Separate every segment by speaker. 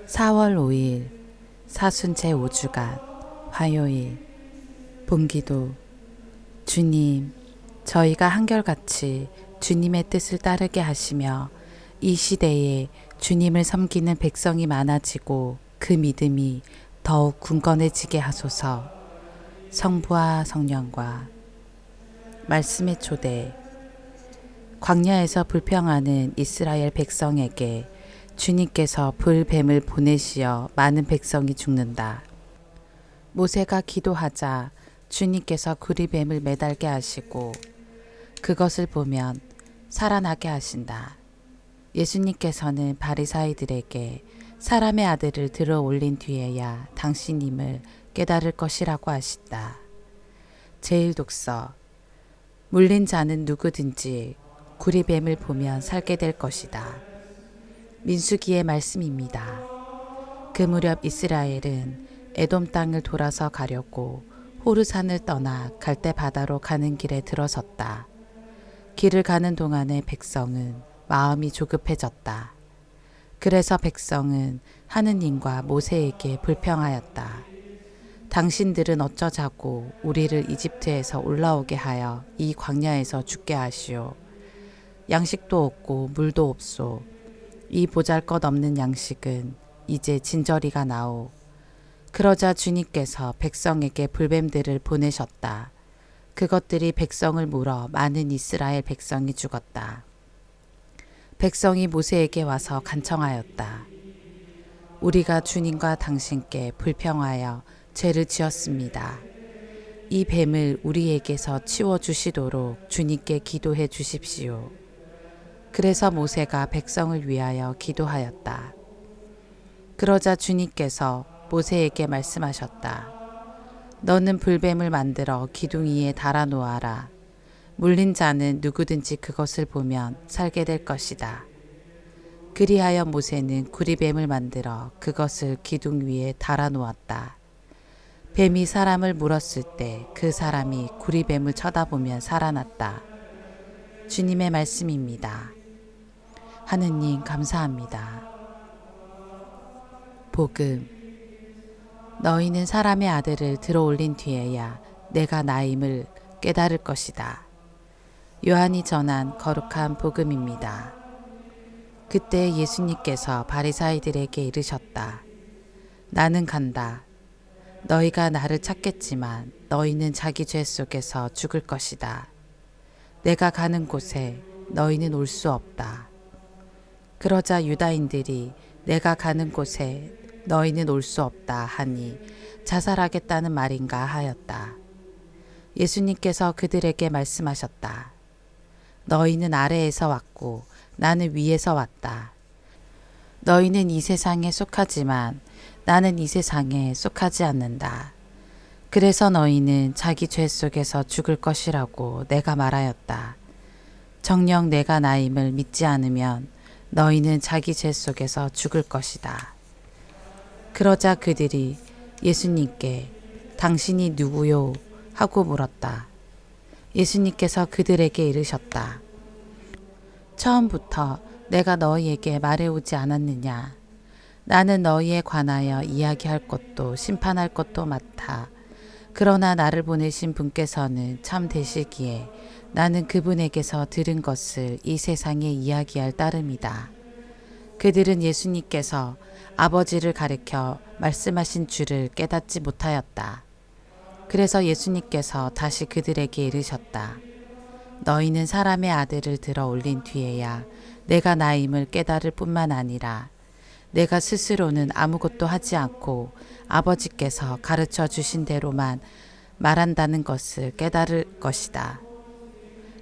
Speaker 1: 4월 5일 사순 제5주간 화요일 본기도. 주님, 저희가 한결같이 주님의 뜻을 따르게 하시며 이 시대에 주님을 섬기는 백성이 많아지고 그 믿음이 더욱 굳건해지게 하소서. 성부와 성령과 말씀의 초대. 광야에서 불평하는 이스라엘 백성에게 주님께서 불뱀을 보내시어 많은 백성이 죽는다. 모세가 기도하자 주님께서 구리뱀을 매달게 하시고 그것을 보면 살아나게 하신다. 예수님께서는 바리사이들에게 사람의 아들을 들어 올린 뒤에야 당신임을 깨달을 것이라고 하신다. 제1독서. 물린 자는 누구든지 구리뱀을 보면 살게 될 것이다. 민수기의 말씀입니다. 그 무렵 이스라엘은 에돔 땅을 돌아서 가려고 호르산을 떠나 갈대 바다로 가는 길에 들어섰다. 길을 가는 동안에 백성은 마음이 조급해졌다. 그래서 백성은 하느님과 모세에게 불평하였다. 당신들은 어쩌자고 우리를 이집트에서 올라오게 하여 이 광야에서 죽게 하시오. 양식도 없고 물도 없소. 이 보잘것없는 양식은 이제 진저리가 나오. 그러자 주님께서 백성에게 불뱀들을 보내셨다. 그것들이 백성을 물어 많은 이스라엘 백성이 죽었다. 백성이 모세에게 와서 간청하였다. 우리가 주님과 당신께 불평하여 죄를 지었습니다. 이 뱀을 우리에게서 치워주시도록 주님께 기도해 주십시오. 그래서 모세가 백성을 위하여 기도하였다. 그러자 주님께서 모세에게 말씀하셨다. 너는 불뱀을 만들어 기둥 위에 달아 놓아라. 물린 자는 누구든지 그것을 보면 살게 될 것이다. 그리하여 모세는 구리뱀을 만들어 그것을 기둥 위에 달아 놓았다. 뱀이 사람을 물었을 때 그 사람이 구리뱀을 쳐다보면 살아났다. 주님의 말씀입니다. 하느님 감사합니다. 복음. 너희는 사람의 아들을 들어 올린 뒤에야 내가 나임을 깨달을 것이다. 요한이 전한 거룩한 복음입니다. 그때 예수님께서 바리사이들에게 이르셨다. 나는 간다. 너희가 나를 찾겠지만 너희는 자기 죄 속에서 죽을 것이다. 내가 가는 곳에 너희는 올 수 없다. 그러자 유다인들이 내가 가는 곳에 너희는 올 수 없다 하니 자살하겠다는 말인가 하였다. 예수님께서 그들에게 말씀하셨다. 너희는 아래에서 왔고 나는 위에서 왔다. 너희는 이 세상에 속하지만 나는 이 세상에 속하지 않는다. 그래서 너희는 자기 죄 속에서 죽을 것이라고 내가 말하였다. 정녕 내가 나임을 믿지 않으면 너희는 자기 죄 속에서 죽을 것이다. 그러자 그들이 예수님께 당신이 누구요? 하고 물었다. 예수님께서 그들에게 이르셨다. 처음부터 내가 너희에게 말해오지 않았느냐? 나는 너희에 관하여 이야기할 것도 심판할 것도 맡아. 그러나 나를 보내신 분께서는 참 되시기에 나는 그분에게서 들은 것을 이 세상에 이야기할 따름이다. 그들은 예수님께서 아버지를 가리켜 말씀하신 줄을 깨닫지 못하였다. 그래서 예수님께서 다시 그들에게 이르셨다. 너희는 사람의 아들을 들어 올린 뒤에야 내가 나임을 깨달을 뿐만 아니라 내가 스스로는 아무것도 하지 않고 아버지께서 가르쳐 주신 대로만 말한다는 것을 깨달을 것이다.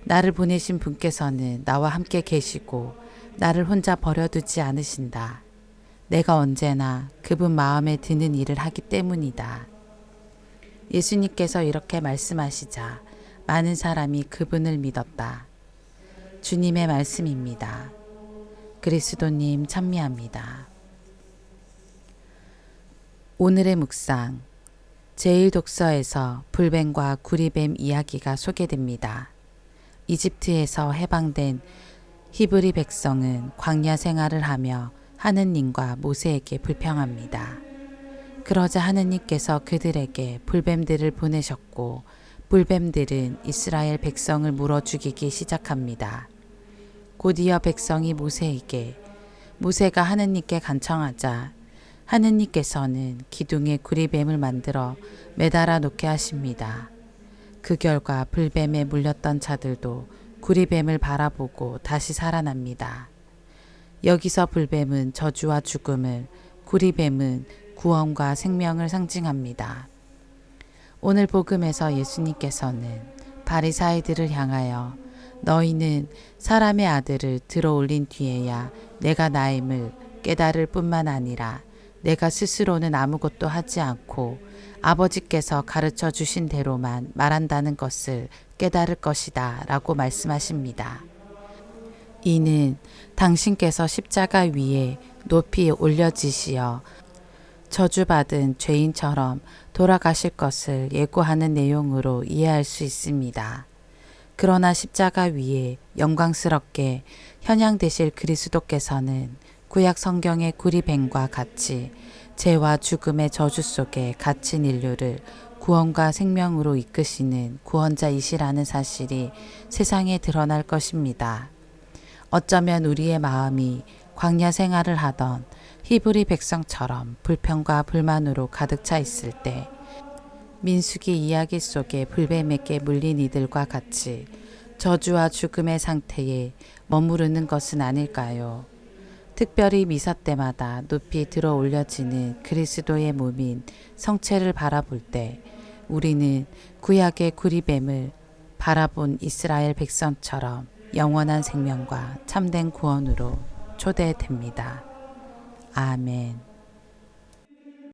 Speaker 1: 나를 보내신 분께서는 나와 함께 계시고 나를 혼자 버려두지 않으신다. 내가 언제나 그분 마음에 드는 일을 하기 때문이다. 예수님께서 이렇게 말씀하시자 많은 사람이 그분을 믿었다. 주님의 말씀입니다. 그리스도님 찬미합니다. 오늘의 묵상. 제1독서에서 불뱀과 구리뱀 이야기가 소개됩니다. 이집트에서 해방된 히브리 백성은 광야 생활을 하며 하느님과 모세에게 불평합니다. 그러자 하느님께서 그들에게 불뱀들을 보내셨고 불뱀들은 이스라엘 백성을 물어 죽이기 시작합니다. 곧이어 백성이 모세에게 모세가 하느님께 간청하자 하느님께서는 기둥에 구리뱀을 만들어 매달아 놓게 하십니다. 그 결과 불뱀에 물렸던 자들도 구리뱀을 바라보고 다시 살아납니다. 여기서 불뱀은 저주와 죽음을, 구리뱀은 구원과 생명을 상징합니다. 오늘 복음에서 예수님께서는 바리사이들을 향하여 너희는 사람의 아들을 들어올린 뒤에야 내가 나임을 깨달을 뿐만 아니라 내가 스스로는 아무것도 하지 않고 아버지께서 가르쳐 주신 대로만 말한다는 것을 깨달을 것이다 라고 말씀하십니다. 이는 당신께서 십자가 위에 높이 올려지시어 저주받은 죄인처럼 돌아가실 것을 예고하는 내용으로 이해할 수 있습니다. 그러나 십자가 위에 영광스럽게 현양되실 그리스도께서는 구약 성경의 구리뱀과 같이 죄와 죽음의 저주 속에 갇힌 인류를 구원과 생명으로 이끄시는 구원자이시라는 사실이 세상에 드러날 것입니다. 어쩌면 우리의 마음이 광야 생활을 하던 히브리 백성처럼 불평과 불만으로 가득 차 있을 때 민수기 이야기 속에 불뱀에게 물린 이들과 같이 저주와 죽음의 상태에 머무르는 것은 아닐까요? 특별히 미사 때마다 높이 들어 올려지는 그리스도의 몸인 성체를 바라볼 때 우리는 구약의 구리뱀을 바라본 이스라엘 백성처럼 영원한 생명과 참된 구원으로 초대됩니다. 아멘.